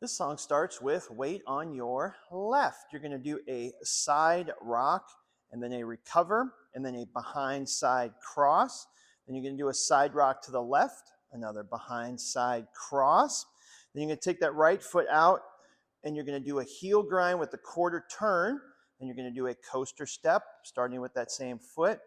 This song starts with weight on your left. You're going to do a side rock and then a recover and then a behind side cross. Then you're going to do a side rock to the left, another behind side cross. Then you're going to take that right foot out and you're going to do a heel grind with the quarter turn. Then you're going to do a coaster step starting with that same foot.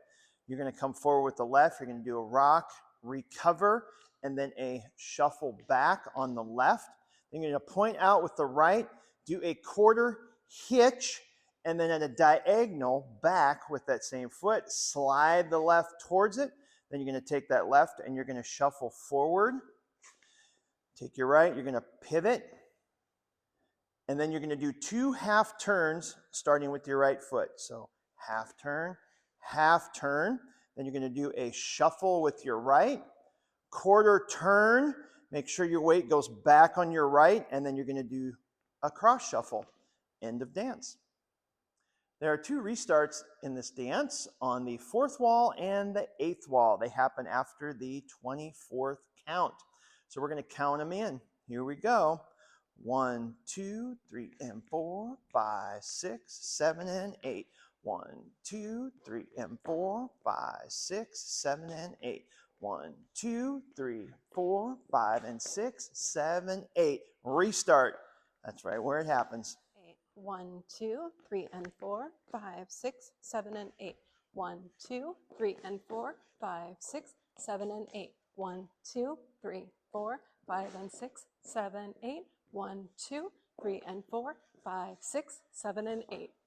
You're going to come forward with the left. You're going to do a rock, recover, and then a shuffle back on the left. Then you're going to point out with the right, do a quarter hitch, and then at a diagonal back with that same foot, slide the left towards it. Then you're going to take that left and you're going to shuffle forward. Take your right, you're going to pivot. And then you're going to do 2 half turns starting with your right foot. So half turn, half turn. Then you're going to do a shuffle with your right, quarter turn. Make sure your weight goes back on your right, and then you're going to do a cross shuffle. End of dance. There are 2 restarts in this dance on the 4th wall and the 8th wall. They happen after the 24th count. So we're going to count them in. Here we go. 1, 2, 3, and 4, 5, 6, 7, and 8. 1, 2, 3, and 4, 5, 6, 7, and 8. 1, 2, 3, 4, 5, and 6, 7, 8. Restart. That's right where it happens. 1, 2, 3, and 4, 5, 6, 7, and 8. 1, 2, 3, and 4, 5, 6, 7, and 8. 1, 2, 3, 4, 5, and 6, 7, 8. 1, 2, 3, and 4, 5, 6, 7, and 8.